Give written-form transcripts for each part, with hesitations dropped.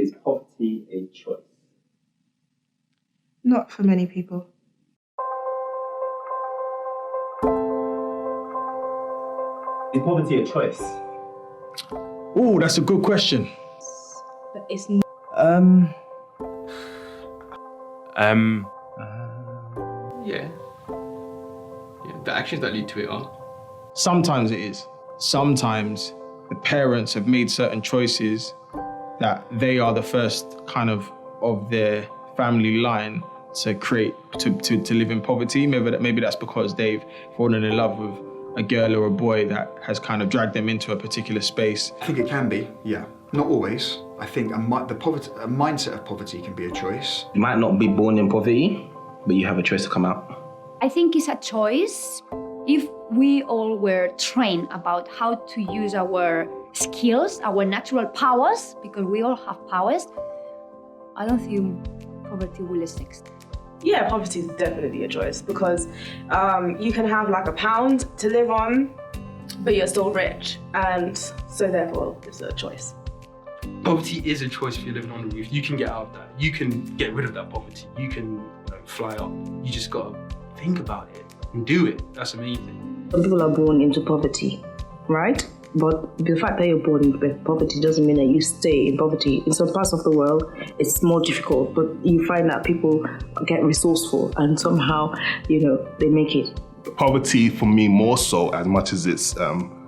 Is poverty a choice? Not for many people. Is poverty a choice? Oh, that's a good question. But it's Yeah. The actions that lead to it are. Sometimes it is. Sometimes the parents have made certain choices that they are the first kind of their family line to create, to live in poverty. Maybe that's because they've fallen in love with a girl or a boy that has kind of dragged them into a particular space. I think it can be, yeah. Not always. I think a mindset of poverty can be a choice. You might not be born in poverty, but you have a choice to come out. I think it's a choice. If we all were trained about how to use our skills, our natural powers, because we all have powers, I don't think poverty will exist. Yeah, poverty is definitely a choice because you can have like £1 to live on, but you're still rich, and so therefore it's a choice. Poverty is a choice if you're living on the roof. You can get out of that. You can get rid of that poverty. You can fly up. You just gotta think about it and do it. That's the main thing. Some people are born into poverty, right? But the fact that you're born into poverty doesn't mean that you stay in poverty. In some parts of the world, it's more difficult, but you find that people get resourceful and somehow, they make it. Poverty, for me, more so, as much as it's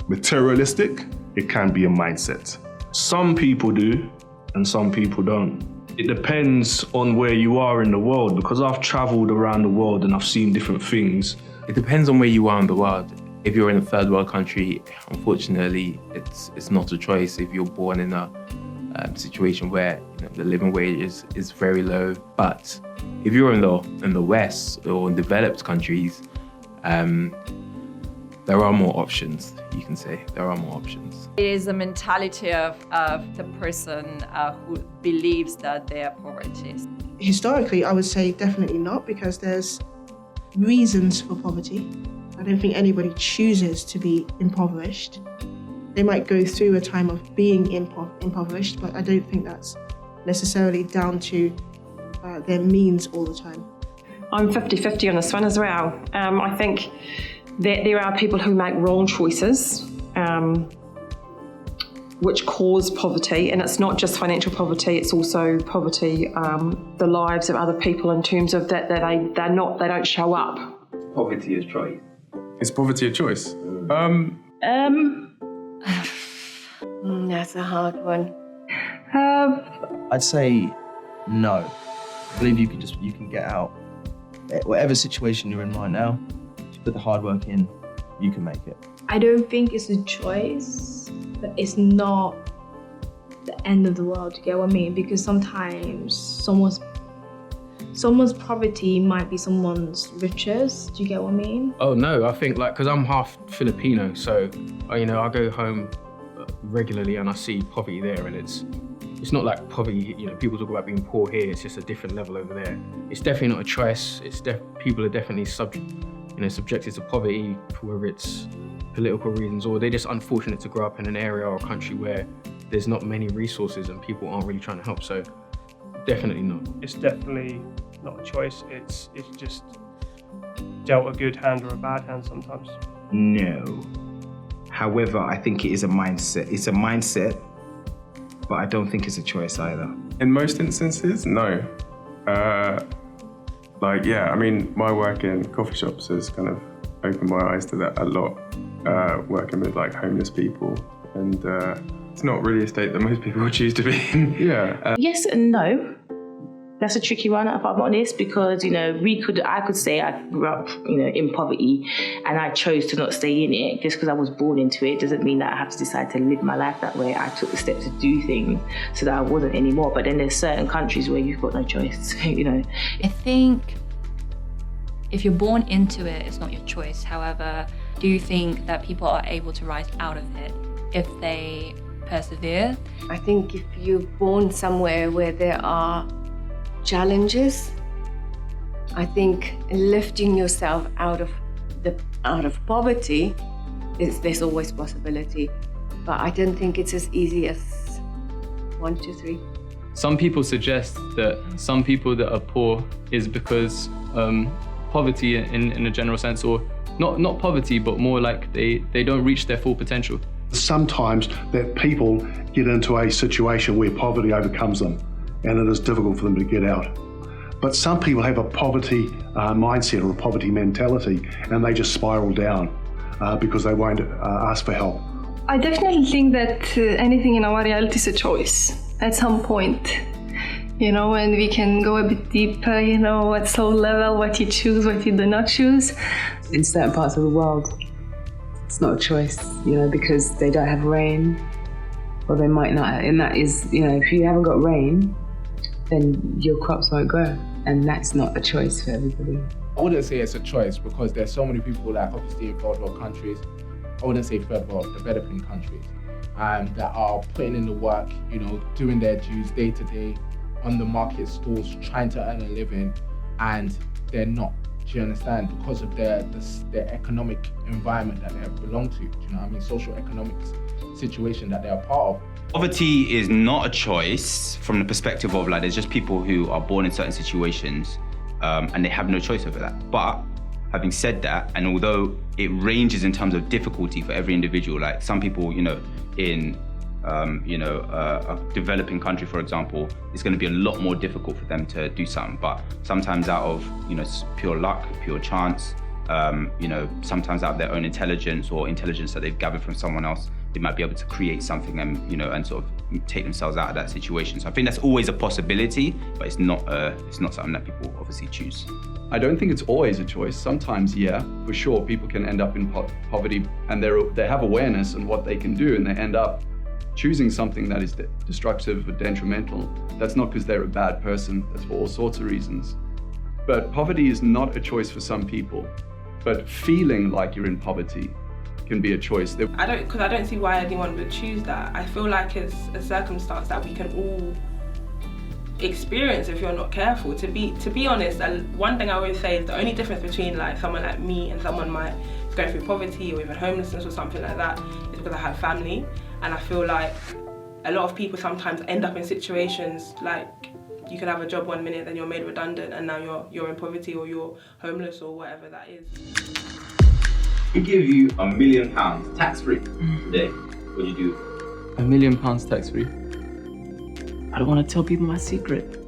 materialistic, it can be a mindset. Some people do, and some people don't. It depends on where you are in the world, because I've traveled around the world and I've seen different things. It depends on where you are in the world. If you're in a third world country, unfortunately, it's not a choice. If you're born in a situation where the living wage is very low, but if you're in the West or in developed countries, there are more options. You can say there are more options. It is the mentality of the person who believes that they are poverty. Historically, I would say definitely not, because there's reasons for poverty. I don't think anybody chooses to be impoverished. They might go through a time of being impoverished, but I don't think that's necessarily down to their means all the time. I'm 50-50 on this one as well. I think that there are people who make wrong choices, which cause poverty, and it's not just financial poverty, it's also poverty, the lives of other people in terms of that they don't show up. Poverty is choice. Is poverty a choice? That's a hard one. I'd say no. I believe you can get out. Whatever situation you're in right now, if you put the hard work in, you can make it. I don't think it's a choice, but it's not the end of the world, you get what I mean? Because sometimes someone's poverty might be someone's riches. Do you get what I mean? Oh no, I think because I'm half Filipino, so I go home regularly and I see poverty there, and it's not like poverty. People talk about being poor here. It's just a different level over there. It's definitely not a choice. People are definitely subjected to poverty, whether it's political reasons or they're just unfortunate to grow up in an area or a country where there's not many resources and people aren't really trying to help. So definitely not. It's definitely not a choice. It's just dealt a good hand or a bad hand sometimes. No. However, I think it is a mindset. It's a mindset, but I don't think it's a choice either. In most instances, no. My work in coffee shops has kind of opened my eyes to that a lot, working with homeless people, and it's not really a state that most people would choose to be in. Yeah. Yes and no. That's a tricky one, if I'm honest, because I could say I grew up in poverty and I chose to not stay in it. Just because I was born into it doesn't mean that I have to decide to live my life that way. I took the steps to do things so that I wasn't anymore. But then there's certain countries where you've got no choice. I think if you're born into it, it's not your choice. However, do you think that people are able to rise out of it if they persevere? I think if you're born somewhere where there are challenges, I think lifting yourself out of poverty, there's always possibility. But I don't think it's as easy as 1, 2, 3. Some people suggest that some people that are poor is because poverty in a general sense, or not poverty, but more like they don't reach their full potential. Sometimes that people get into a situation where poverty overcomes them and it is difficult for them to get out. But some people have a poverty mindset or a poverty mentality and they just spiral down because they won't ask for help. I definitely think that anything in our reality is a choice at some point, and we can go a bit deeper, at soul level, what you choose, what you do not choose. In certain parts of the world, it's not a choice, because they don't have rain, or they might not, and that is, if you haven't got rain, then your crops won't grow, and that's not a choice for everybody. I wouldn't say it's a choice because there's so many people that obviously in third world countries, I wouldn't say third world, developing countries, that are putting in the work, doing their dues day to day on the market stalls, trying to earn a living, and they're not. Do you understand? Because of their economic environment that they belong to. Do you know what I mean? Social economic situation that they are part of. Poverty is not a choice from the perspective of there's just people who are born in certain situations and they have no choice over that. But having said that, and although it ranges in terms of difficulty for every individual, like some people, in a developing country, for example, it's going to be a lot more difficult for them to do something. But sometimes out of pure luck, pure chance, sometimes out of their own intelligence or intelligence that they've gathered from someone else, they might be able to create something and and sort of take themselves out of that situation. So I think that's always a possibility, but it's not something that people obviously choose. I don't think it's always a choice. Sometimes, yeah, for sure, people can end up in poverty and they have awareness on what they can do, and they end up choosing something that is destructive or detrimental. That's not because they're a bad person. That's for all sorts of reasons. But poverty is not a choice for some people. But feeling like you're in poverty can be a choice. I don't see why anyone would choose that. I feel like it's a circumstance that we can all experience if you're not careful. To be honest, one thing I always say is the only difference between someone like me and someone might go through poverty or even homelessness or something like that is because I have family, and I feel like a lot of people sometimes end up in situations like you could have a job one minute, then you're made redundant, and now you're in poverty or you're homeless or whatever that is. We give you £1 million tax-free today. What do you do? £1 million tax-free? I don't want to tell people my secret.